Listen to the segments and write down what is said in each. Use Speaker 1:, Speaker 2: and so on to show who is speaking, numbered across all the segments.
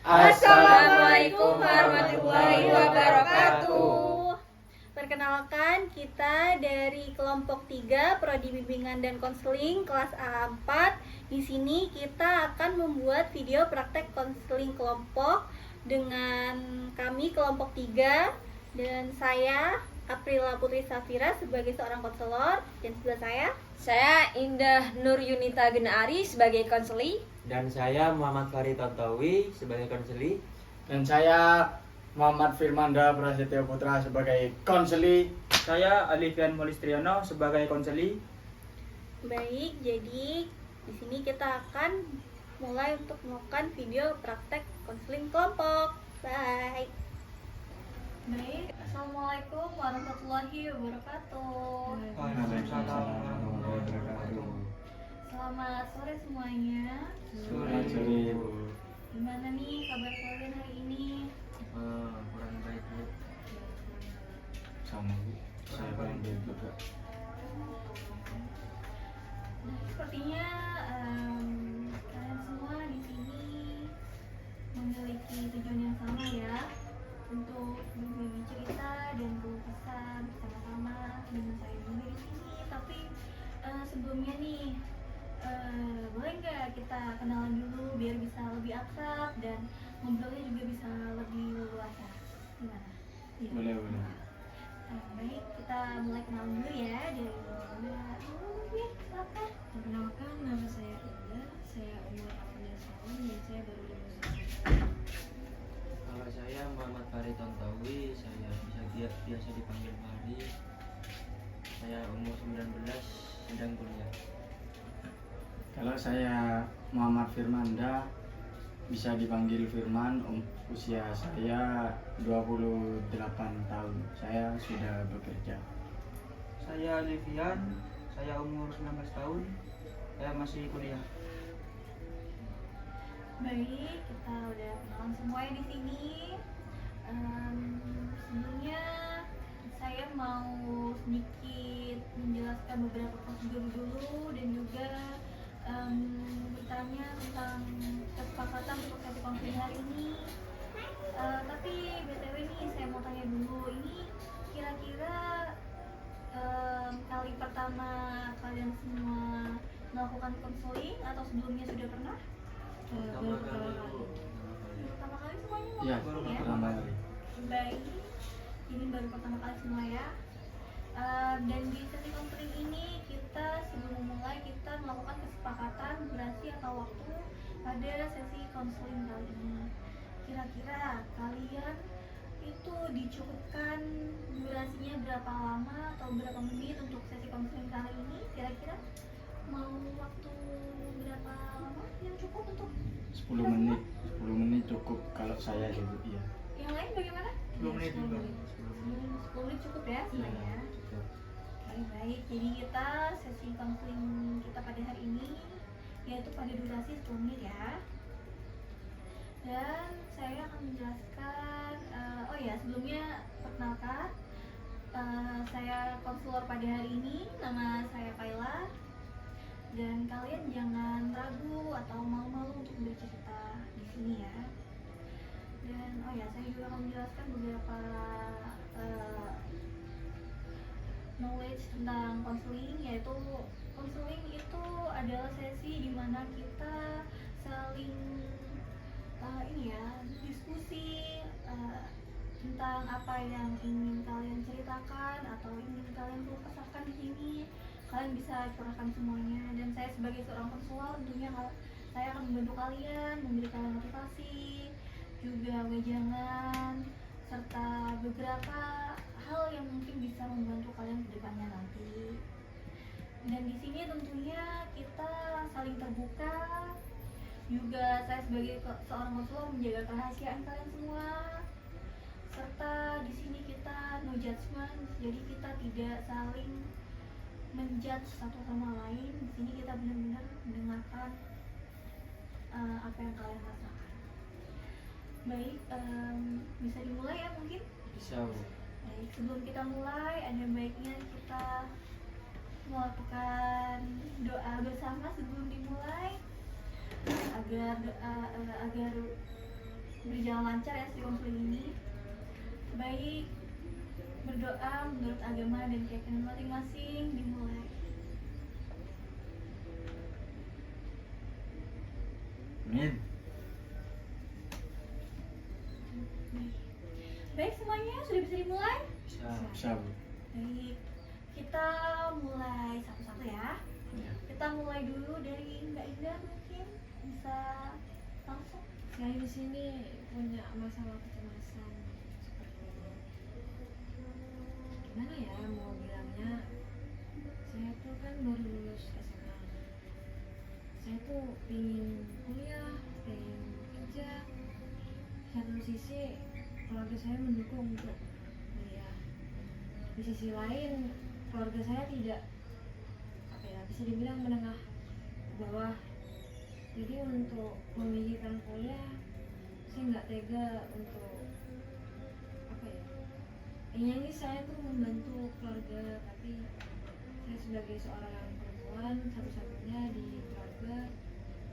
Speaker 1: Assalamualaikum warahmatullahi wabarakatuh. Perkenalkan, kita dari kelompok 3 Prodi Bimbingan dan Konseling kelas A4. Di sini kita akan membuat video praktek konseling kelompok dengan kami kelompok 3 dan saya Aprila Putri Safira sebagai seorang konselor, dan sebelah
Speaker 2: saya Indah Nur Yunita Genaari sebagai konseli,
Speaker 3: dan saya Muhammad Farid Tantowi sebagai konseli,
Speaker 4: dan saya Muhammad Firmanda Prasetyo Putra sebagai konseli.
Speaker 5: Saya Alifian Molistriano sebagai konseli.
Speaker 1: Baik, jadi di sini kita akan mulai untuk melakukan video praktek konseling kelompok. Bye. Baik, Assalamualaikum warahmatullahi wabarakatuh.
Speaker 5: Waalaikumsalam warahmatullahi wabarakatuh.
Speaker 1: Selamat sore semuanya.
Speaker 4: Sore.
Speaker 1: Gimana nih kabar kalian hari ini?
Speaker 3: kurang baik Bu.
Speaker 4: Sama Bu, saya kurang baik juga.
Speaker 1: Nah, sepertinya kalian semua di sini memiliki tujuan yang sama ya, untuk berbagi cerita dan berkesan bersama-sama dengan saya juga di sini. Tapi sebelumnya nih, boleh nggak kita kenalan dulu biar bisa lebih akrab dan ngobrolnya juga bisa lebih leluasa? Gimana? Ya.
Speaker 4: Boleh.
Speaker 1: Baik, kita mulai kenalan dulu ya dari mana dulu ya, silakan.
Speaker 6: Perkenalkan, nama saya Indah, saya umur 18 tahun dan saya baru lulus SMA.
Speaker 3: Kalau saya Muhammad Farid Tantowi, saya biasa dipanggil Fahri. Saya umur 19, sedang kuliah.
Speaker 4: Kalau saya Muhammad Firmanda, bisa dipanggil Firman. Usia saya 28 tahun. Saya sudah bekerja.
Speaker 5: Saya Alifian, saya umur 19 tahun. Saya masih kuliah.
Speaker 1: Baik, kita udah kenalan semuanya di sini. Sebelumnya saya mau sedikit menjelaskan beberapa prosedur dulu dan juga bertanya tentang kesepakatan untuk sesi konseling hari ini. Tapi BTW nih saya mau tanya dulu, ini kira-kira kali pertama kalian semua melakukan konseling atau sebelumnya sudah pernah?
Speaker 3: Pertama kali Bu.
Speaker 1: Pertama kali semuanya
Speaker 4: Iya,
Speaker 1: melakukan ya?
Speaker 4: pertama kali.
Speaker 1: Baik, ini baru pertama kali semua ya. Dan di sesi konseling ini kita sebelum memulai kita melakukan kesepakatan durasi atau waktu pada sesi konseling kali ini. Kira-kira kalian itu dicukupkan durasinya berapa lama atau berapa menit untuk sesi konseling kali ini? Kira-kira mau waktu berapa lama yang cukup untuk
Speaker 4: 10 menit. 10 menit cukup kalau saya sih Bu. Iya.
Speaker 1: yang lain bagaimana?
Speaker 5: 10 menit juga.
Speaker 1: 10 menit cukup ya semuanya. Baik, jadi kita sesi konseling kita pada hari ini yaitu pada durasi 10 menit ya. Dan saya akan menjelaskan, sebelumnya perkenalkan, saya konselor pada hari ini, nama saya Kaila. Dan kalian jangan ragu atau malu-malu untuk bercerita di sini ya. Dan saya juga akan menjelaskan beberapa knowledge tentang konseling, yaitu konseling itu adalah sesi di mana kita saling diskusi tentang apa yang ingin kalian ceritakan atau ingin kalian kesahkan di sini. Kalian bisa curahkan semuanya, dan saya sebagai seorang konselor tentunya saya akan membantu kalian, memberi kalian motivasi, juga wejangan, serta beberapa hal yang mungkin bisa membantu kalian ke depannya nanti. Dan di sini tentunya kita saling terbuka. Juga saya sebagai seorang konselor menjaga kerahasiaan kalian semua. Serta di sini kita no judgment, jadi kita tidak saling menjudge satu sama lain. Di sini kita benar-benar mendengarkan apa yang kalian rasakan. Baik, bisa dimulai ya mungkin?
Speaker 3: Bisa Bu.
Speaker 1: Baik, sebelum kita mulai ada baiknya kita melakukan doa bersama sebelum dimulai agar berjalan lancar ya studi konseling ini. Baik, berdoa menurut agama dan keyakinan masing-masing dimulai.
Speaker 4: Amin.
Speaker 1: Baik semuanya, sudah bisa dimulai?
Speaker 4: Bisa, Bu.
Speaker 1: Baik, kita mulai satu-satu ya.
Speaker 4: Ya.
Speaker 1: Kita mulai dulu dari Mbak Indah, mungkin bisa langsung.
Speaker 6: Saya di sini punya masalah kecemasan seperti gimana ya mau bilangnya, saya tuh kan baru lulus SMA, saya tuh pengen kuliah, pengen kerja. Satu sisi keluarga saya mendukung untuk kuliah, di sisi lain keluarga saya tidak apa ya, bisa dibilang menengah ke bawah. Jadi untuk memikirkan kuliah saya nggak tega untuk apa ya, ini saya tuh membantu keluarga, tapi saya sebagai seorang perempuan satu-satunya di keluarga,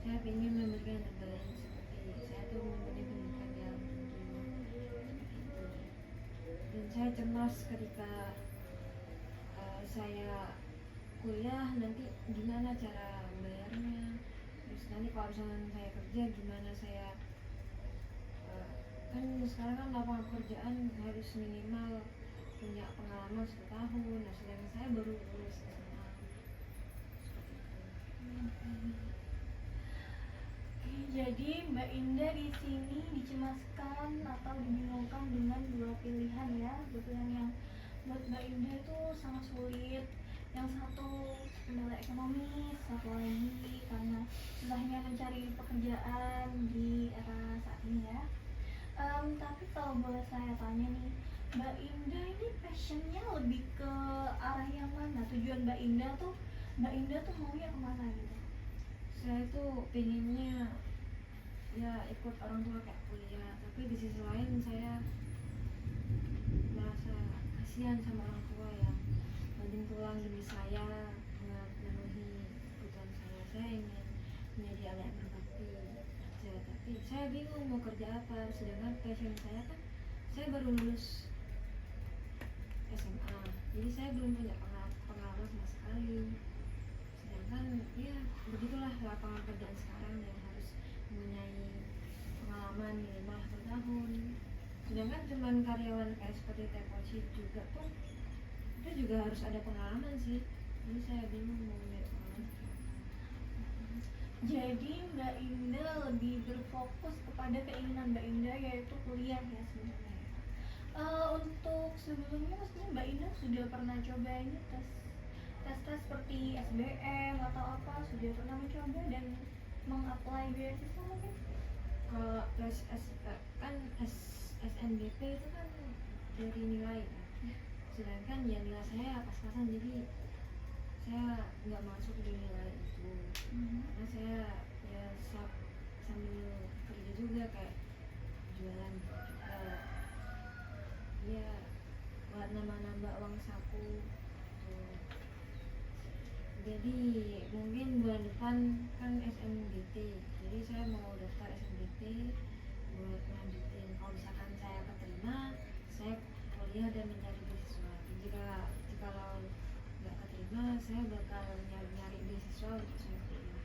Speaker 6: saya ingin memberikan yang terbaik. Seperti saya tuh mempunyai pendidikan yang tinggi seperti itu, dan saya cemas ketika saya kuliah nanti gimana cara bayarnya. Terus nanti kalau misalnya saya kerja gimana saya kan sekarang kan lapangan pekerjaan harus minimal punya pengalaman 1 tahun. Nah sedangkan saya baru lulus SMA.
Speaker 1: Jadi Mbak Indah di sini dicemaskan atau dibingungkan dengan dua pilihan ya, dua pilihan yang buat Mbak Indah itu sangat sulit. Yang satu kendala ekonomi, satu lagi karena susahnya mencari pekerjaan di era saat ini ya. Tapi kalau boleh saya tanya nih, Mbak Indah ini passionnya lebih ke arah yang mana? Tujuan Mbak Indah tuh maunya kemana gitu?
Speaker 6: Saya tuh pengennya ya ikut orang tua kayak kuliah, tapi di sisi lain saya merasa kasihan sama orang tua yang banting tulang demi saya buat memenuhi kebutuhan saya. Saya ingin menjadi anak yang berbakti aja, tapi saya bingung mau kerja apa, sedangkan passion saya kan saya baru lulus SMA, jadi saya belum punya pengalaman sama sekali. Sedangkan ya begitulah lapangan pekerjaan sekarang yang harus mempunyai pengalaman minimal 1 tahun. Sedangkan cuman karyawan kayak seperti Tepoci juga pun itu juga harus ada pengalaman sih. Jadi saya bingung mau memilih pengalaman.
Speaker 1: Jadi Mbak Indah lebih berfokus kepada keinginan Mbak Indah yaitu kuliah ya sebenarnya. Untuk sebelumnya maksudnya Mbak Indah sudah pernah coba ini tes seperti SBM atau apa, sudah pernah mencoba dan mengapply beasiswa mungkin?
Speaker 6: Kalau tes SNBP itu kan dari nilai kan. Sedangkan ya nilai saya pas-pasan, jadi saya nggak masuk di nilai itu. Karena saya ya sambil kerja juga kayak jualan ya buat nambah-nambah uang saku tuh. Jadi mungkin bulan depan kan SNBT, jadi saya mau daftar SNBT buat lanjutin. Kalau misalkan saya keterima, saya kuliah dan mencari beasiswa. Jika nggak keterima, saya bakal nyari beasiswa untuk saya kuliah.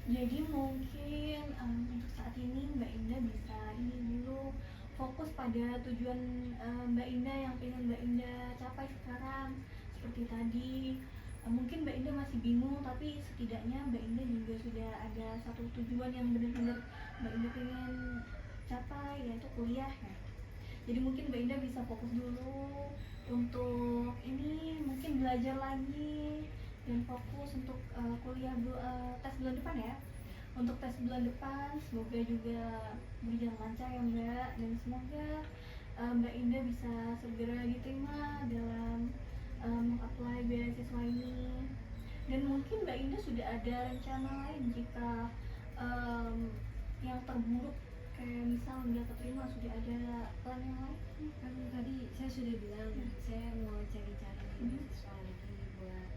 Speaker 1: Jadi mungkin untuk saat ini Mbak Indah bisa ini dulu fokus pada tujuan Mbak Indah yang pengen Mbak Indah capai sekarang. Seperti tadi mungkin Mbak Indah masih bingung, tapi setidaknya Mbak Indah juga sudah ada satu tujuan yang benar-benar Mbak Indah pengen capai, yaitu kuliah ya. Jadi mungkin Mbak Indah bisa fokus dulu untuk ini, mungkin belajar lagi dan fokus untuk kuliah tes bulan depan ya. Untuk tes bulan depan semoga juga berjalan lancar ya Mbak, dan semoga Mbak Indah bisa segera diterima dalam apply beasiswa ini. Dan mungkin Mbak Indah sudah ada rencana lain jika yang terburuk kayak misal nggak keterima, sudah ada plan yang lain?
Speaker 6: Kan tadi saya sudah bilang saya mau cari-cari beasiswa lagi buat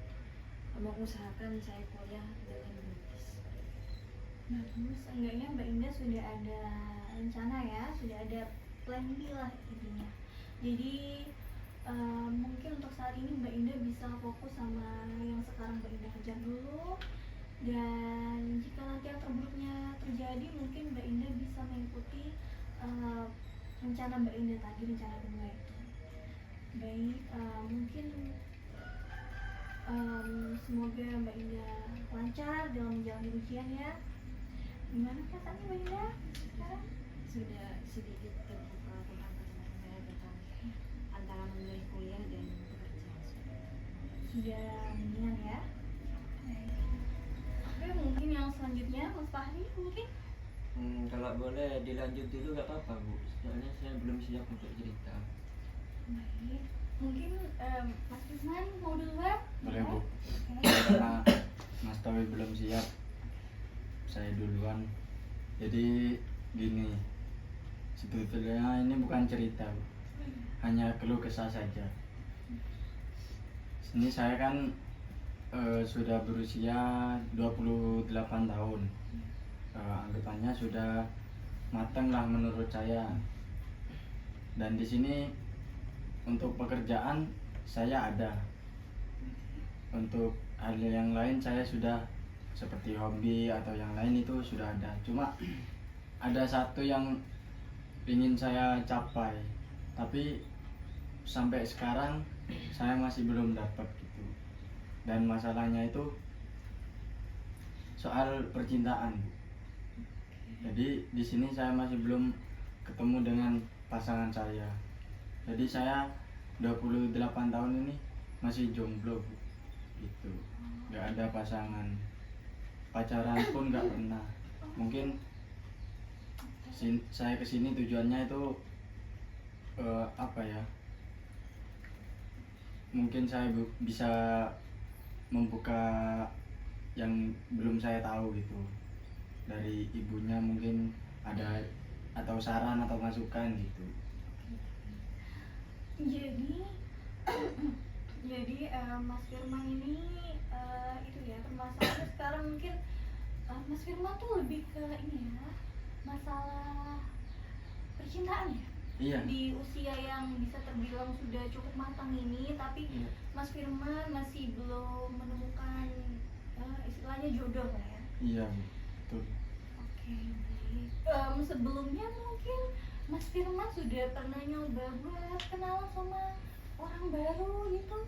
Speaker 6: mengusahakan saya kuliah dengan gratis.
Speaker 1: Bagus, enggaknya Mbak Indah sudah ada rencana ya, sudah ada plan B lah intinya. Jadi mungkin untuk saat ini Mbak Indah bisa fokus sama yang sekarang Mbak Indah kejar dulu. Dan jika nanti yang terburuknya terjadi, mungkin Mbak Indah bisa mengikuti rencana Mbak Indah tadi, rencana kedua itu. Baik, mungkin semoga Mbak Indah lancar dalam menjalani ujian ya. Gimana perasaannya Mbak Indah sekarang?
Speaker 6: Sudah sedikit terbuka tentang bagaimana saya tentang antara memilih kuliah dan pekerjaan.
Speaker 1: Sudah mendingan ya. Oke, mungkin yang selanjutnya Mas Fahri mungkin.
Speaker 3: Kalau boleh dilanjut dulu nggak apa-apa Bu, soalnya saya belum siap untuk cerita.
Speaker 1: Baik, mungkin Mas Rizman mau duluan?
Speaker 4: Boleh Bu.
Speaker 1: Oke.
Speaker 4: Karena Mas Tawi belum siap, saya duluan. Jadi gini, sebetulnya ini bukan cerita Bu, hanya keluh kesah saja. Ini saya kan sudah berusia 28 tahun. Anggapannya sudah matang lah menurut saya. Dan di sini untuk pekerjaan saya ada. Untuk hal yang lain saya sudah seperti hobi atau yang lain itu sudah ada. Cuma ada satu yang ingin saya capai, tapi sampai sekarang saya masih belum dapat gitu. Dan masalahnya itu soal percintaan. Jadi di sini saya masih belum ketemu dengan pasangan saya. Jadi saya 28 tahun ini masih jomblo Bu. Gitu. Gak ada pasangan. Pacaran pun gak pernah. Mungkin saya kesini tujuannya itu apa ya? Mungkin saya bisa membuka yang belum saya tahu gitu. Dari ibunya mungkin ada atau saran atau masukan gitu.
Speaker 1: Jadi Mas Firman ini itu ya permasalahannya sekarang mungkin Mas Firman tuh lebih ke ini ya, masalah percintaan ya.
Speaker 4: Iya.
Speaker 1: Di usia yang bisa terbilang sudah cukup matang ini, tapi
Speaker 4: Iya.
Speaker 1: Mas Firman masih belum menemukan istilahnya jodoh lah ya.
Speaker 4: Iya, betul.
Speaker 1: Oke, baik. Sebelumnya mungkin Mas Firman sudah pernah nyoba buat kenalan sama orang baru gitu?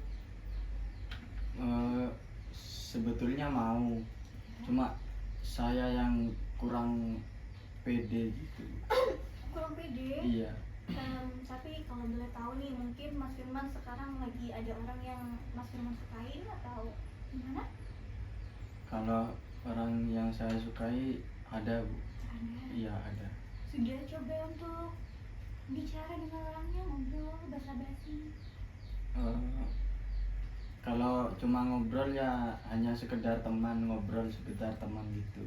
Speaker 4: Sebetulnya mau, cuma saya yang kurang pede gitu.
Speaker 1: Kurang pede?
Speaker 4: Iya.
Speaker 1: Tapi kalau boleh tahu nih, mungkin Mas Firman sekarang lagi ada orang yang Mas Firman sukain atau gimana?
Speaker 4: Kalau orang yang saya sukai ada Bu.
Speaker 1: Ada.
Speaker 4: Iya ada.
Speaker 1: Sudah coba untuk bicara dengan orangnya, ngobrol, basa-basi?
Speaker 4: Kalau cuma ngobrol ya hanya sekedar teman, ngobrol sekedar teman gitu.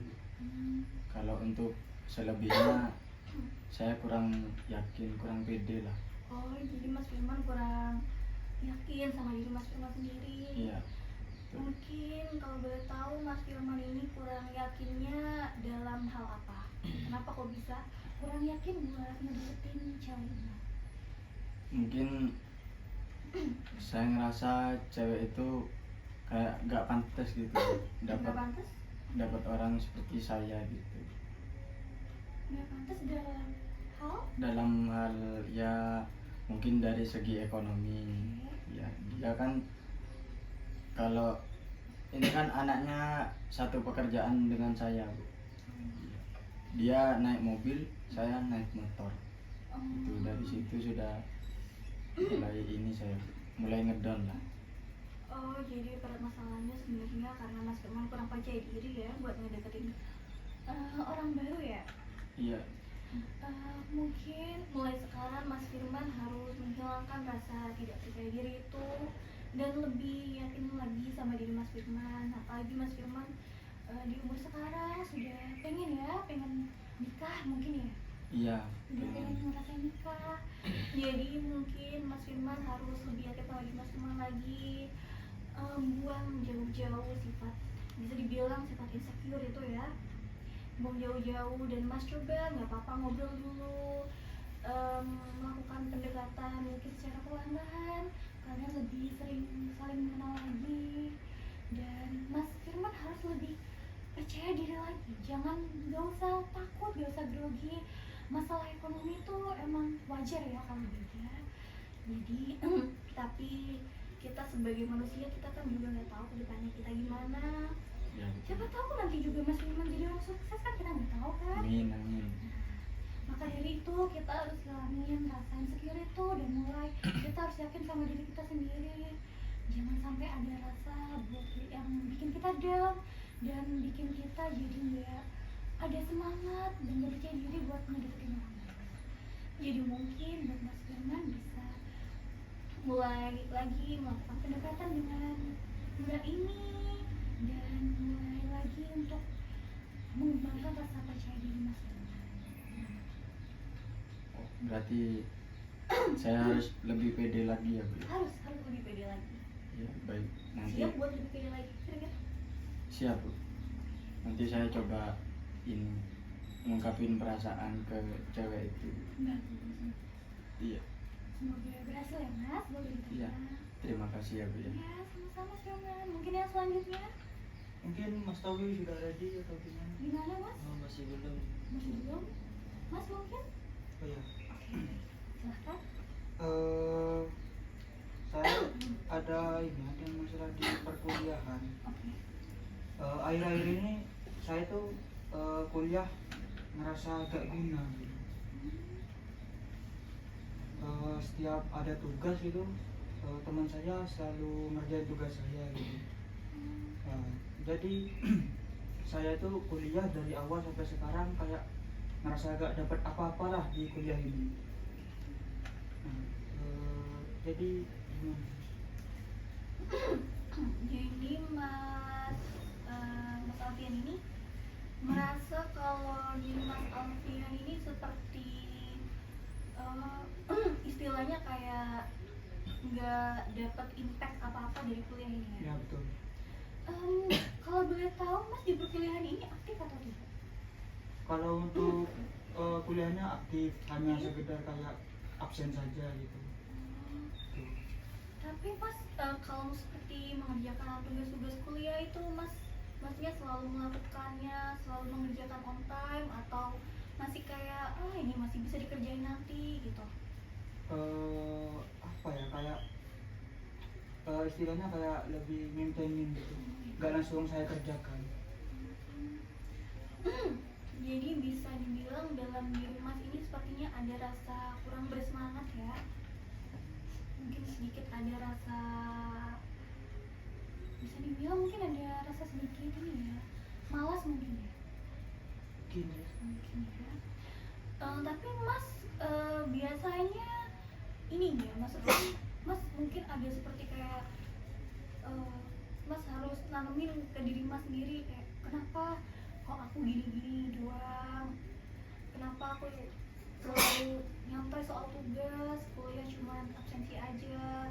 Speaker 4: Kalau untuk selebihnya saya kurang yakin, kurang pede lah.
Speaker 1: Oh, jadi Mas Firman kurang yakin sama diri Mas Firman sendiri.
Speaker 4: Iya. Betul.
Speaker 1: Mungkin kalau boleh tahu Mas Firman ini kurang yakinnya dalam hal apa? Kenapa kok bisa kurang yakin buat ngedeketin cewek?
Speaker 4: Mungkin saya ngerasa cewek itu kayak gak pantas gitu
Speaker 1: Nggak
Speaker 4: dapat
Speaker 1: pantas?
Speaker 4: dapat orang seperti saya gitu.
Speaker 1: Nggak pantas dalam hal?
Speaker 4: Dalam hal ya mungkin dari segi ekonomi ya, dia kan kalau ini kan anaknya satu pekerjaan dengan saya Bu. Dia naik mobil, saya naik motor. Itu dari situ sudah mulai ini saya mulai ngedon lah.
Speaker 1: Oh, jadi pada masalahnya sebenarnya karena Mas Firman kurang percaya diri ya buat ngedeketin orang baru ya.
Speaker 4: Iya.
Speaker 1: Mungkin mulai sekarang Mas Firman harus menghilangkan rasa tidak percaya diri itu dan lebih yakin lagi sama diri Mas Firman. Apalagi Mas Firman di umur sekarang sudah pengen nikah mungkin ya.
Speaker 4: Iya.
Speaker 1: Udah pengen ngerasain nikah. Jadi mungkin Mas Firman harus lebih yakin sama diri Mas Firman lagi, buang jauh-jauh sifat, bisa dibilang sifat insecure itu ya. buang jauh-jauh, dan Mas coba nggak apa-apa ngobrol dulu, melakukan pendekatan mungkin secara perlahan, kalian lebih sering saling mengenal lagi, dan Mas Firman harus lebih percaya diri lagi, jangan, nggak usah takut, nggak usah grogi. Masalah ekonomi itu emang wajar ya kalau beda, jadi tapi kita sebagai manusia, kita kan juga nggak tahu kedepannya kita gimana.
Speaker 4: Ya,
Speaker 1: Siapa tahu nanti juga Mas Firman jadi orang sukses, kan kita nggak tahu kan.
Speaker 4: amin, amin.
Speaker 1: Maka dari itu kita harus ngalamin rasa insecure itu, dan mulai kita harus yakin sama diri kita sendiri. Jangan sampai ada rasa buat yang bikin kita down dan bikin kita jadi nggak ada semangat dan nggak percaya diri buat ngedeketin orang lain. Jadi mungkin buat Mas Firman bisa mulai lagi melakukan pendekatan dengan Mbak ini, dan mulai lagi untuk mengembangkan rasa percaya diri Mas Firman.
Speaker 4: Oh, berarti saya harus lebih pede lagi ya, Bu?
Speaker 1: Harus lebih pede lagi.
Speaker 4: Ya, baik. Nanti
Speaker 1: Siap buat lebih pede lagi, kira-kira?
Speaker 4: siap, Bu. Nanti saya coba ini mengungkapin perasaan ke cewek itu.
Speaker 1: Bagus.
Speaker 4: Iya.
Speaker 1: Semoga berhasil ya Mas, semoga diterima.
Speaker 4: Iya. Terima kasih ya, Bu ya.
Speaker 1: Ya, sama-sama Mas Firman. Mungkin yang selanjutnya
Speaker 5: Mungkin Mas Tawi sudah ready atau gimana?
Speaker 1: gimana Mas?
Speaker 3: Oh, masih belum.
Speaker 1: Masih belum? Mas mungkin?
Speaker 5: Oh ya.
Speaker 1: Oke, silahkan.
Speaker 5: Saya ada masalah di perkuliahan.
Speaker 1: Oke.
Speaker 5: Akhir-akhir ini saya tuh kuliah ngerasa agak guna gitu. Setiap ada tugas gitu, teman saya selalu ngerjain tugas saya gitu. Jadi saya tuh kuliah dari awal sampai sekarang kayak ngerasa agak dapat apa-apa lah di kuliah ini. Jadi gimana?
Speaker 1: Jadi Mas Alfian ini merasa kalau diri Mas Alfian ini seperti istilahnya kayak nggak dapat impact apa-apa dari kuliah ini ya?
Speaker 5: Ya betul.
Speaker 1: Kalau boleh tahu Mas di perkuliahan ini aktif atau tidak?
Speaker 5: Kalau untuk kuliahnya aktif, hanya sekedar kayak absen saja gitu. Tuh.
Speaker 1: Tapi Mas kalau seperti mengerjakan tugas-tugas kuliah itu Masnya selalu melakukannya, selalu mengerjakan on time, atau masih kayak ini masih bisa dikerjain nanti gitu?
Speaker 5: Apa ya, kayak istilahnya kayak lebih maintaining gitu, nggak langsung saya kerjakan.
Speaker 1: Jadi bisa dibilang dalam diri Mas ini sepertinya ada rasa kurang bersemangat ya? Mungkin sedikit ada rasa, bisa dibilang mungkin ada rasa sedikit ini ya, malas mungkin ya?
Speaker 5: Gini.
Speaker 1: Mungkin ya. Tapi Mas biasanya ini ya, maksudnya Mas mungkin ada seperti kayak Mas harus nanemin ke diri Mas sendiri kayak, kenapa kok aku gini-gini doang, kenapa aku selalu nyantai soal tugas, kuliah cuma absensi aja.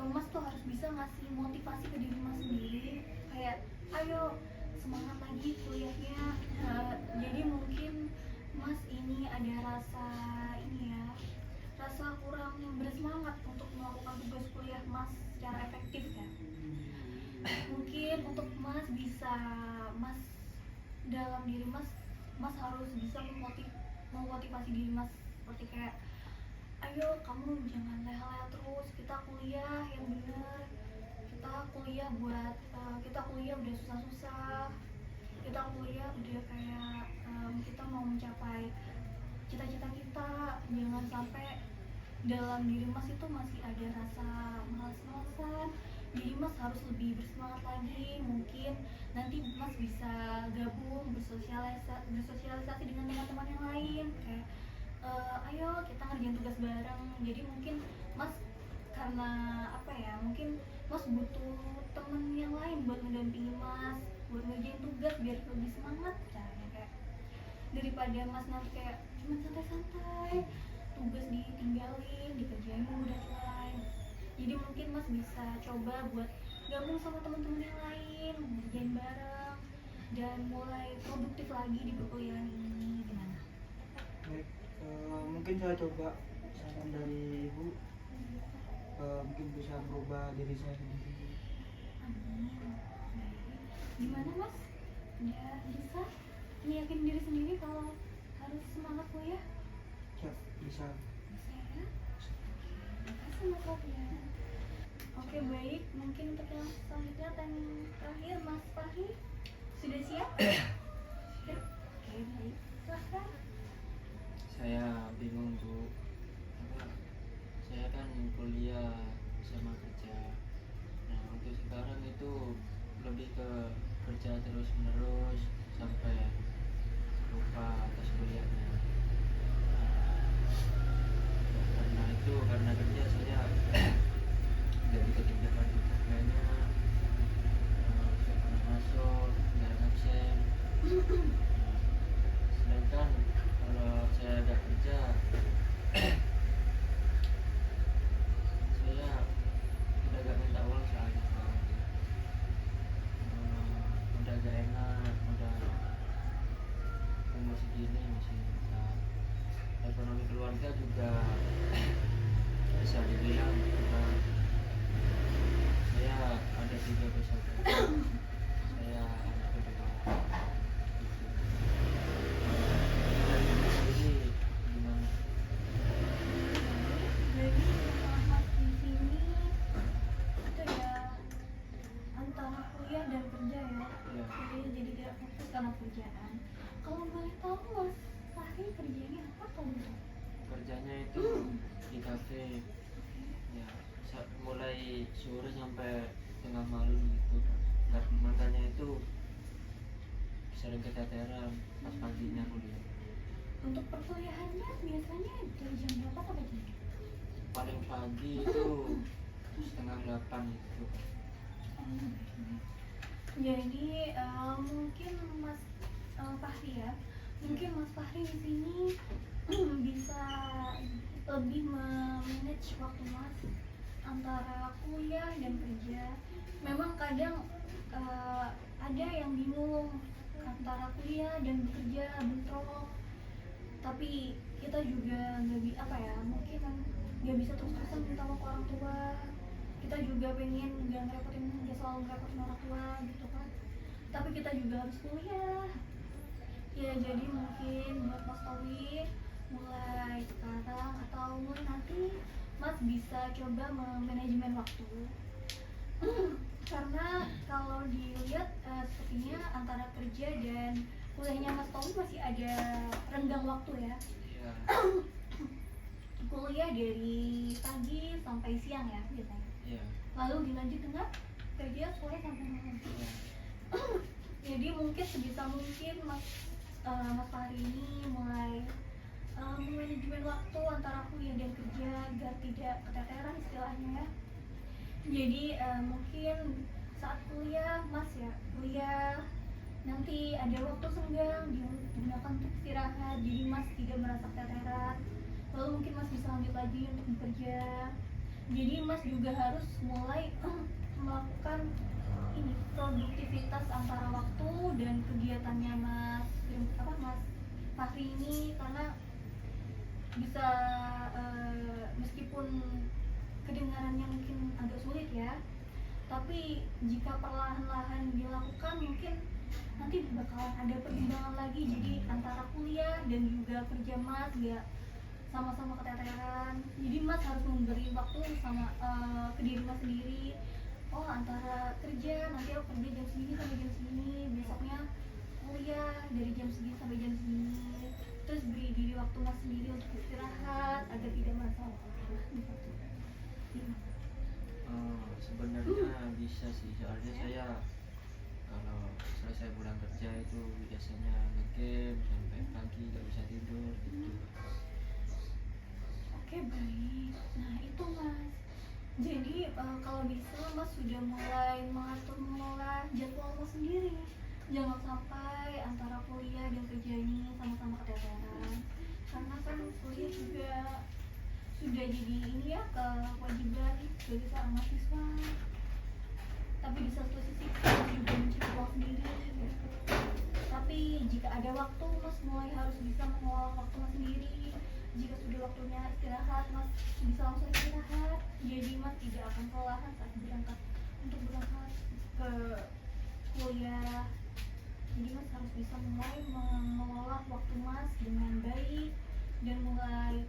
Speaker 1: Mas tuh harus bisa ngasih motivasi ke diri Mas sendiri kayak, ayo semangat lagi kuliahnya. Jadi mungkin Mas ini ada rasa ini ya, rasa kurang bersemangat untuk melakukan tugas kuliah Mas secara efektif ya. Mungkin untuk Mas bisa, Mas dalam diri Mas harus bisa memotivasi diri Mas seperti kayak, ayo kamu jangan leha-leha terus, kita kuliah yang bener, kita kuliah buat kita kuliah udah susah-susah, kita kuliah udah kayak kita mau mencapai cita-cita kita. Jangan sampai dalam diri Mas itu masih ada rasa malas-malasan. Jadi Mas harus lebih bersemangat lagi. Mungkin nanti Mas bisa gabung, bersosialisasi dengan teman-teman yang lain kayak, ayo kita ngerjain tugas bareng. Jadi mungkin Mas, karena apa ya, mungkin Mas butuh temen yang lain buat mendampingi Mas, buat ngerjain tugas biar lebih semangat caranya, kayak daripada Mas nanti kayak cuma santai-santai, tugas ditinggalin, dikerjain dulu deadline. Jadi mungkin Mas bisa coba buat gabung sama teman-teman yang lain, ngerjain bareng. dan mulai produktif lagi di perkuliahan ini, gimana?
Speaker 5: Baik, mungkin saya coba saran dari ibu, mungkin bisa merubah diri saya sendiri.
Speaker 1: Amin. Baik. Gimana mas? Ya bisa meyakin diri sendiri kalau harus semangat kuliah?
Speaker 5: Siap, bisa.
Speaker 1: Bisa ya? Makasih mas Sofia. Oke baik, mungkin untuk yang selanjutnya dan terakhir Mas Fahri sudah siap? Siap. Oke baik, silahkan.
Speaker 3: Saya bingung Bu, apa, saya kan kuliah sama kerja. Nah untuk sekarang itu lebih ke kerja terus menerus sampai lupa atas kuliahnya. Karena kerja saya nggak dikejar deadline-nya, nggak pernah masuk, nggak absen. Sedangkan kalau saya ada kerja, saya udah gak minta uang soalnya. Udah gak enak, udah umur segini masih minta. Ekonomi keluarga juga bisa dibilang karena saya ada 3 bersaudara, saya anak kedua. Jadi gimana?
Speaker 1: Jadi setelah Mas di sini itu ya antara kuliah dan kerja ya.
Speaker 3: Ya.
Speaker 1: Jadi tidak fokus karena kerjaan. Kalau boleh tahu Mas Fahri kerjanya apa kalau gitu?
Speaker 3: Kerjanya itu di kafe, ya mulai sore sampai tengah malam gitu. Makanya itu sering keteteran pas paginya kuliah.
Speaker 1: Untuk perkuliahannya biasanya dari jam berapa sampai jam berapa?
Speaker 3: Paling pagi itu 7:30 gitu.
Speaker 1: Jadi mungkin Mas Fahri ya, mungkin Mas Fahri di sini bisa lebih memanage waktu Mas antara kuliah dan kerja. Memang kadang ada yang bingung antara kuliah dan bekerja bentrok. Tapi kita juga mungkin nggak bisa terus-terusan minta uang ke orang tua. Kita juga pengen nggak selalu ngerepotin orang tua gitu kan. Tapi kita juga harus kuliah. Ya jadi mungkin buat Mas Towi mulai sekarang atau mulai nanti Mas bisa coba memanajemen waktu. Karena kalau dilihat sepertinya antara kerja dan kuliahnya Mas Towi masih ada renggang waktu ya.
Speaker 3: Iya.
Speaker 1: Kuliah dari pagi sampai siang ya biasanya.
Speaker 3: Iya.
Speaker 1: Lalu dilanjut dengan kerja sore sampai malam.
Speaker 3: Iya.
Speaker 1: Jadi mungkin sebisa mungkin Mas Fahri ini mulai manajemen waktu antara kuliah dan kerja agar tidak keteteran istilahnya ya. Jadi mungkin saat kuliah Mas ya kuliah nanti ada waktu senggang digunakan untuk istirahat, jadi Mas tidak merasa keteteran. Lalu mungkin Mas bisa lanjut lagi untuk bekerja. Jadi Mas juga harus mulai melakukan ini produktivitas antara waktu dan kegiatannya Mas Fahri ini, karena bisa meskipun kedengarannya mungkin agak sulit ya, tapi jika perlahan-lahan dilakukan mungkin nanti bakalan ada pertimbangan lagi. Jadi antara kuliah dan juga kerja Mas gak sama-sama keteteran. Jadi Mas harus memberi waktu sama ke diri Mas sendiri. Oh antara kerja nanti aku kerja jam segini sampai jam segini, besoknya kuliah dari jam segini sampai jam segini. Terus beri diri waktu Mas sendiri untuk istirahat agar tidak merasa lelah gitu.
Speaker 3: Sebenarnya bisa sih, soalnya saya kalau selesai pulang kerja itu biasanya ngegame sampai pagi nggak bisa tidur gitu.
Speaker 1: Oke baik, nah itu Mas. Jadi kalau bisa Mas sudah mulai mengolah jadwal Mas sendiri. Jangan sampai antara kuliah dan kerja ini sama-sama keteteran. Karena kan kuliah juga sudah jadi ini ya kewajiban sebagai seorang mahasiswa. Tapi di satu sisi kita juga mencari uang sendiri ya. Tapi jika ada waktu, Mas mulai harus bisa mengolah waktu Mas sendiri. Jika sudah waktunya istirahat, Mas bisa langsung istirahat. Jadi Mas tidak akan kelelahan saat berangkat ke kuliah. Jadi Mas harus bisa mulai mengolah waktu Mas dengan baik dan mulai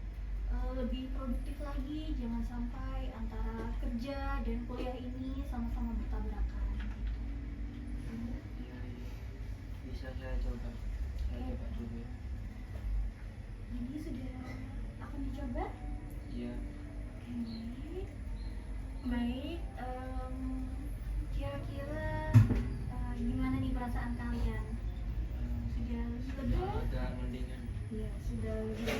Speaker 1: lebih produktif lagi. Jangan sampai antara kerja dan kuliah ini sama-sama bertabrakan gitu.
Speaker 3: Iya, iya. Bisa saya coba dulu.
Speaker 1: Jadi sudah akan dicoba?
Speaker 3: Iya.
Speaker 1: Oke. Baik, kira-kira gimana nih perasaan kalian? Sudah
Speaker 3: Sudah
Speaker 1: lega?
Speaker 3: agak mendingan.
Speaker 1: Iya, sudah lega.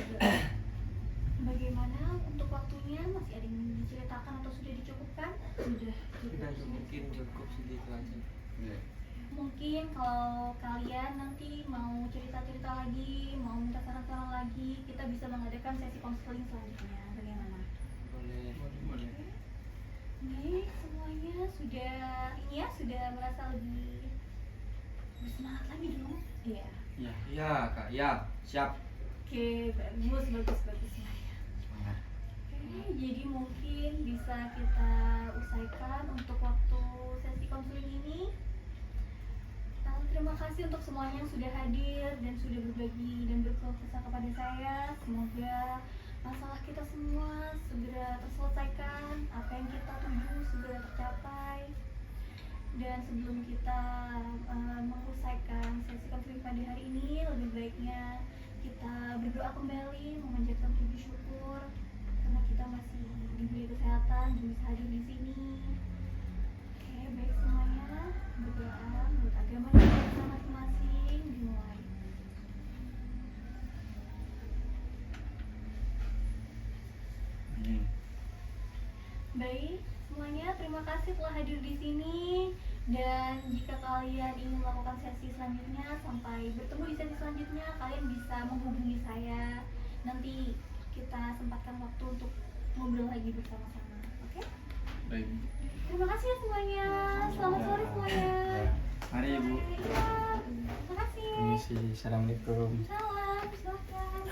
Speaker 1: Bagaimana untuk waktunya? Masih ada yang ingin diceritakan atau sudah dicukupkan? Sudah cukup.
Speaker 3: Mungkin cukup segitu aja.
Speaker 1: Mungkin kalau kalian nanti mau cerita-cerita lagi, mau minta saran-saran lagi, kita bisa mengadakan sesi konseling selanjutnya. Bagaimana?
Speaker 3: Boleh.
Speaker 1: Baik, semuanya sudah merasa lebih bersemangat lagi dong? Iya.
Speaker 3: Iya kak, ya siap.
Speaker 1: Oke, bagus ya.
Speaker 4: Semangat.
Speaker 1: Oke, jadi mungkin bisa kita usaikan untuk waktu sesi konseling ini. Terima kasih untuk semuanya yang sudah hadir dan sudah berbagi dan berkeluh kesah kepada saya. Semoga masalah kita semua segera terselesaikan, apa yang kita tuju segera tercapai. Dan sebelum kita mengusaikan sesi konseling pada hari ini, lebih baiknya kita berdoa kembali, memanjatkan puji syukur karena kita masih diberi kesehatan dan bisa hadir di sini. Oke, baik semuanya, berdoa menurut agama kita masing-masing dimulai. Baik, semuanya terima kasih telah hadir di sini. Dan jika kalian ingin melakukan sesi selanjutnya, sampai bertemu di sesi selanjutnya, kalian bisa menghubungi saya. Nanti kita sempatkan waktu untuk ngobrol lagi bersama-sama. Oke?
Speaker 4: Baik.
Speaker 1: Terima kasih ya semuanya. Selamat sore semuanya.
Speaker 4: Mari Ibu.
Speaker 1: Ya, terima kasih.
Speaker 4: Permisi. Assalamualaikum.
Speaker 1: Salam, silakan.